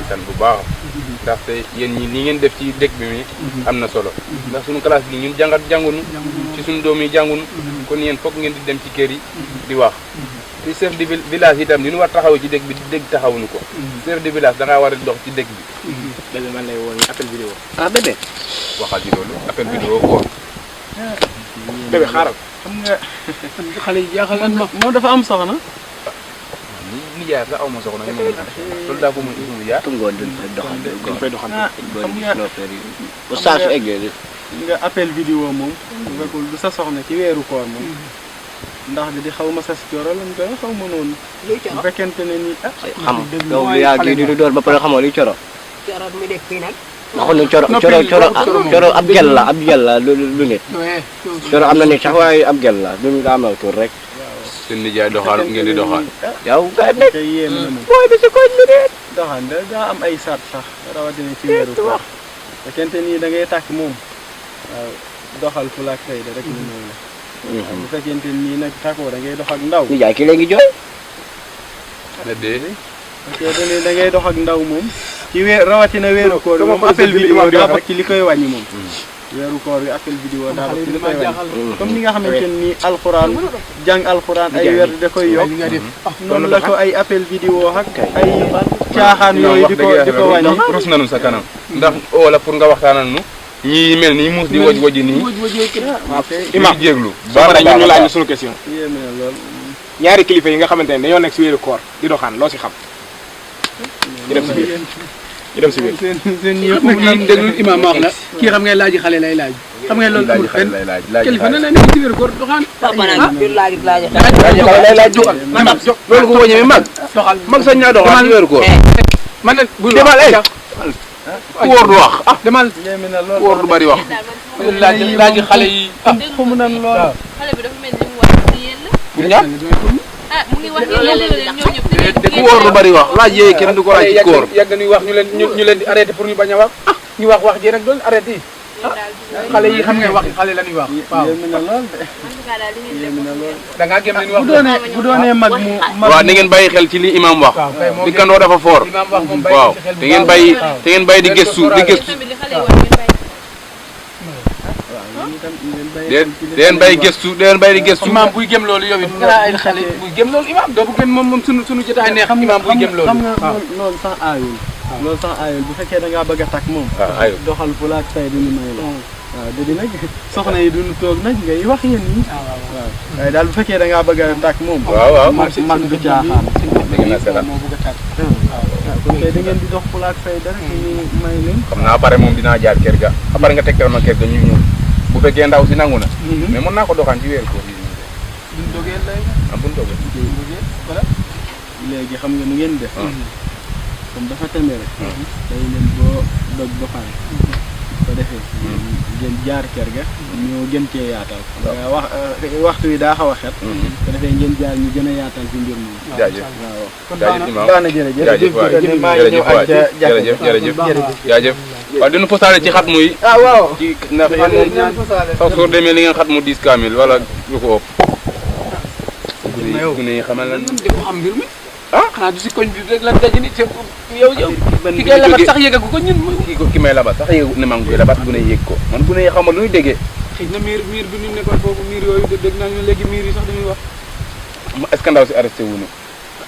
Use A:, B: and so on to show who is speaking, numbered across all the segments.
A: sant bu baax ndaxte yéen ñi li ngeen def ci dëkk bi mi am na solo ndax suñu classe bi ñun jàngunu ci suñu doom yi jàngunu kon yéen foog ngeen di dem ci kër yi di wax ci chef de village itam li ñu war taxaw ci dëkk bi dëkk taxawuñu ko chef de village da ngaa war a dox ci dëkk bi
B: bébé man lay woo appel vidéo
C: bébé
A: waxal ci loolu appel vidéo ko
B: bébé xaaral
C: xam nga xale yi jaaxal nañ ma moom dafa am soxna
A: ni jaar sax aw ma soxna ñu moom loolu daa ko mën mu jaar
B: tungoon dañ fay doxal
C: xam nga
B: bu saa su eggee
C: nga appel vidéo moom fekkul du sa soxna ci weeru koor moom ndax di xaw ma sas coro lañ koy xaw ma noonu bu fekkente ne ni
B: xam yow yaa kii di door ba pare xamoo luy coro
D: coro mi def fii nag
B: waxuñ ne coro ab gel la lu nit coro am na nit sax waaye ab gel la lu daa amal tur rek
A: seen nijaay doxal ngeen di doxal
B: yow nga nekk
C: kay yéem na ma
B: booy bi si koñ bi de
C: doxaan daa am ay sart sax rawatina ci weeru koor fekkente ni da ngay tàkk moom waaw doxal fu laak fayda rek lu noonu la bu fekkente nii nag tàkkoo da ngay dox ak ndaw
B: nijaay ki léegi jooy
A: na dee
C: fekkente ni da ngay dox ak ndaw moom ci rawatina weeru koor moom appel vidéo daa bokk ci li koy wàññi moom weeru koor bi appel vidéo daa bokk ci li koy wàññi comme ni nga xamante ni alxuraan jàng alxuraan ay weer da koy yokk noonu la ko ay appel vidéo ak ay caaxaan yooyu di ko wàññi
A: rus nañu sa kanam ndax wala pour nga waxtaanal nu ñi mel nii muus di woj woji nii imam jéeglu
B: bara ñu laaj ñu sunu question
C: yéeme na lool
B: ñaari kilifa yi nga xamante ne dañoo nekk si wéeru koor di doxaan loo si xam ñu dem si biir ñu dem si biir
C: seen yëpp
E: nag kii déglu imam wax la kii xam ngay laaj xale lay laaj xam ngay loolu amul fenn kilifa na la nekk ci wér koor doxaan
D: papa nag du laaj
B: lay laaj jóg
A: loolu ko wóññee mag
E: doxal
A: mag sañ naa doxal ci weeru koor
E: man nag bu
A: demal ku wóor du wax
E: demal
C: yéeme na lool
A: ku wóor du bari wax
E: laaj xale yi
C: xamu nan lool
F: xale bi dafa mel ni mu wax ci yéen la.
A: pour ñaar
F: mu ngi wax ni yéen la ñoom ñëpp.
A: ku wóor du bari wax laaj yee kenn du ko laaj ci koor
E: yàgg nañu wax ñu leen di arrêté pour ñu bañ a wax ñu wax ji rek doon arrêté yi xale yi xam nga wax xale la ñuy wax waaw
C: yéeme na lool de yéeme na lool
E: da ngaa gëm li ñu wax
C: bu doonee mag mu
A: waaw na ngeen bàyyi xel ci li imam wax di kandoo dafa foor
E: imam wax moom
A: waaw te ngeen bàyyi di gëstu di gëstu
F: tamit li xale yi wax ngeen bàyyi.
A: deen bàyyi gëstu deen bàyyi di gëstu
E: imam buy gëm loolu yow it nga ay xale buy gëm loolu imam doo bu gën moom sunu jotaay neex imam buy gëm loolu
C: xam nga loolu sax aayul loolu sax aayul bu fekkee da ngaa bëgg a takk moom doxal fu laak say duñu may la waaw da di nag soxna yi duñu toog nag ngay wax yéen ñi waaw waaye daal bu fekkee da ngaa bëgg a takk moom
A: waaw
C: mag du caaxaan
A: dégg naa seetaan
E: moo bëgg a tàkk
C: waaw kon kay da ngeen di dox fu laak say dara ñu may leen
A: xam naa après moom dinaa jaar kër ga après nga tegtal ma kër ga ñu ñëw bu fekkee ndaw si nangu na mais mën naa ko doxaan ci weeru koor yi
E: buñ dogee lay
A: am buñ dogee
E: voilà
C: léegi xam nga nu ngeen def comme dafa teme rek day leen boo dog ba pare ko defee ngeen jaar kër ga ñoo gën cee yaatal nga waxtu wi daa xaw a xet ko defee ngeen jaar ñu gën a yaatal ci mbir mi
A: jaajëf
C: waaw
A: jaajëf imam
C: baax na jërëjëf
A: jaajëf waay
C: maa ngi ñëw ak
A: jërëjëf jaajëf waaw dina posaale ci xat muy
C: ah waaw
A: ci ndax yéen moom sax soo demee li ngeen xat mu 10 kaamil wala lu ko ëpp gune yi xamal lan
E: di ko xam mbir mi xanaa du si koñ bi rek lan daje ni te yow ki ngay labat sax yëgagu ko ñun
A: ki may labat sax yëg ne maa ngi koy labat gune yi yëg ko man gune yi xamal lu ñuy déggee
E: xëy na miir bi ñu nekkoon foofu miir yooyu dégg naa ñu léegi miir yi sax dañuy wax
A: est-ce que ndaw si arrêté wuñu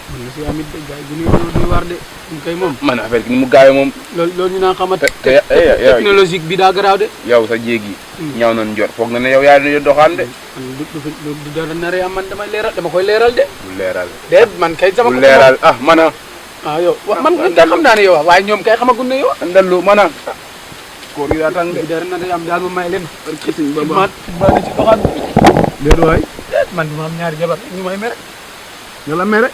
E: man la si amit de gars yi bu ñu doy war de ñu koy moom
A: man affaire bi ni mu gaawee moom
E: loolu ñu naan xamat
A: te
E: technologique bi daa garaaw de
A: yow sa jéegi ñaaw nañ jot foog na ne yow yaa doon doxaan de
E: du dara naree am man dama koy leeral de
A: bu leeral
E: de man kay sama
A: bu leeral man a
E: yow man kay xam naa ne yow waaye ñoom kay xamaguñ ne yow
A: ndallu man a koor gi daa tàng de
E: dara naree am daal ma may leen ma ni ci doxaan
C: déet waay
E: man ma am ñaari jabar ñu may mere
C: nga la mere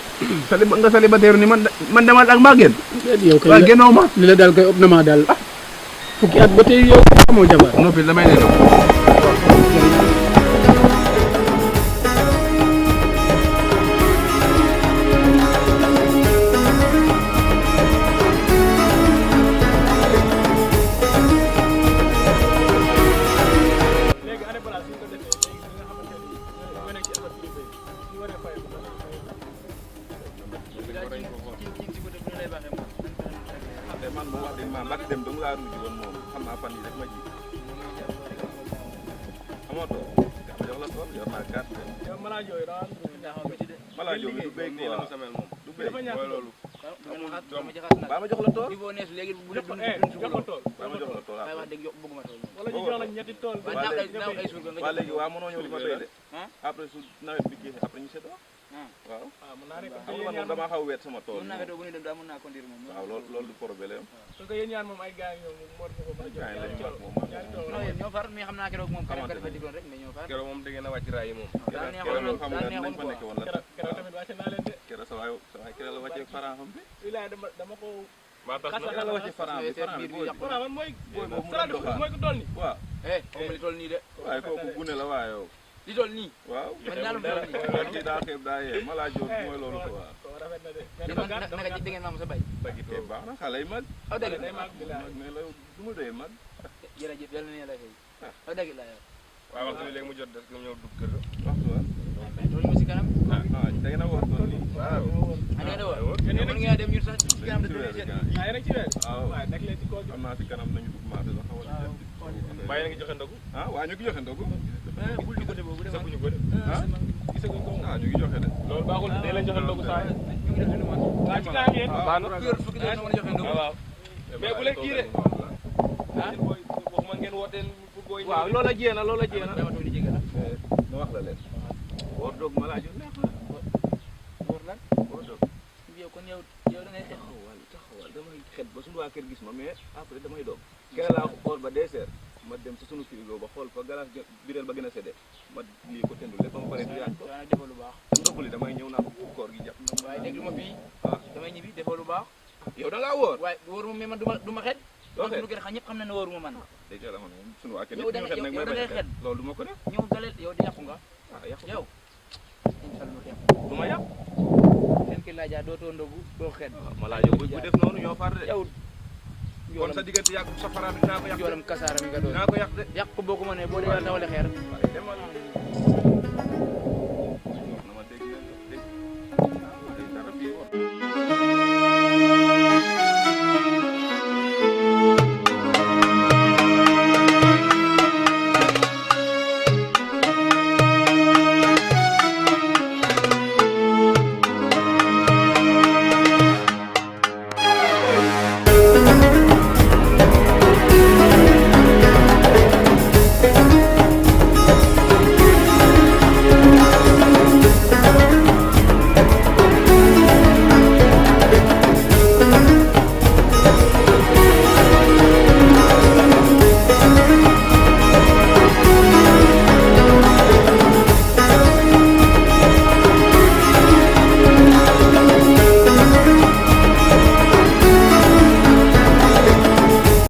C: nga célibataire ni man dama ak maa génn
E: yow kay
C: waaye génnoo ma
E: li la daal koy ëpp na ma daal fukki at ba tey yow amoo jabar
C: noppi damay ne
G: moom xam naa fan yi rek ma ji amoo tool ma jox la tool yor naa carte
C: yow malaa jooy daa
G: malaa jooy du béy quoi du béy mooy loolu
E: dama jaxas nag
G: baa ma jox la tool
E: di boo nees léegi bu
C: jox ko tool
G: baa ma jox la tool
E: waaye wax dëgg yokk bëgguma tool
C: wala ñu jox la ñetti tool
E: naaw ay suur nga
G: waa léegi waa mënoo ñëw di ma béy de
E: ah
G: après su nawet bi jeexee après ñu seetoo waaw
C: mën naa nekk
G: xam nga man moom damaa xaw weet sama tool
E: mën naa fetoo bu ñu dem daa mën naa conduire moom
G: waaw loolu du problème
C: parce que yéen ñaan moom ay gars yi ñoom moo ko mën a jox
G: gars yi lañu mag moom
E: non yéen ñoo far mais xam naa keroog moom keroog dafa digloon rek mais ñoo far
A: keroog moom da ngeen a wàcc raay yi moom
G: keroog moom xam nga nañ fa nekk woon la
C: keroog tamit wàcce naa leen de
G: keroog sa waay keroog la wàccee faran xam bi
C: wilaay dama ko
A: maa tax
G: keroog la wàccee faran bi
C: Fara man mooy
G: booy boobu
C: Fara mooy ko toll ni
G: waaw
E: moom li toll nii de
G: waaye kooku gune la waaye yow
E: li toll nii
G: waaw
E: man ñaalum toll nii
G: kii daa xeeb daa yee malaa jóg mooy loolu ko waaw
C: ko rafet na de
E: naka da ngeen maam sa bay
G: te baax na xale yi mag
E: aw dëgg
C: day mag bi la
G: mais la du ma dee mag
E: jërëjëf yàlla na yàlla fay aw dëgg la yow
A: waaw waxtu bi léegi mu jot des nga ñëw dugg kër ga
G: waxtu wa
E: loolu ma si kanam
G: da ngeen a wax tool nii
A: waaw
E: ane da woon mën ngeen dem ñun sax ci kanam da
G: ci
E: tuuti
G: weer
C: ay rek ci weer
G: waaw
C: waaw nekk leen ci kool
G: xam naa si kanam nañu dugg marché la xawal
A: bàyyi na ngi joxe ndogu
G: waa ñu ngi joxe ndogu
E: bul di côté boobu de
A: saguñu ko de
C: gisaguñ ko
G: ñu ngi joxe de
A: loolu baaxul day lañ joxe ndogu saa yi
E: ñu ngi def lu man
C: waa ci kanam yéen
A: baax na
E: fukki dërëm nga mën a joxe ndogu
A: waaw mais bu leen kii de waxuma ngeen wooteel pour booy
C: waaw loola jéena loola jéena
E: dama toog di jégal
G: ma wax la leen woor doog ma laaju neex la
E: wóor lan
G: woor doog
E: yow kon yow da ngay xeex
G: taxawal damay xet ba suñu waa kër gis ma mais après damay doog kere laa xool ba dessert ma dem sa sunu frigo ba xool fa galaas bireel ba gën a sedde ma lii ko tendu lépp ba ma pare du yaaj ko
E: waaw nag defoo lu baax
G: te ndogu li damay ñëw naa ko koor gi jàpp
E: waaye déglu ma fii
G: ah
E: damay ñibbi defoo lu baax
G: yow da ngaa woor
E: waaye wóoru ma mais man du ma xet
G: doo xet
E: lu gën xam ñëpp xam na ne wóoru ma man
G: day teel a xam ne sunu waa kër
E: yow
G: ñëpp ñu xet nag
E: yow
G: may
E: da ngay
G: bañ a
E: xet.
G: xet loolu du ma ko def
E: ñëw daleel yow di yàqu nga
G: yàqu
E: yow incha allah yàqu
G: du ma yàq
E: seen ki laaja dootoo ndogu doo xet
G: ma laa yow bu def noonu ñoo far de
E: yow
G: kon sa diggante yàq sa faraam dinaa ko yàq
E: joolam kasaara mi nga doon
G: dinaa ko yàq de
E: yàq ko boo ko mënee boo dee tawale xeer
G: waaye demal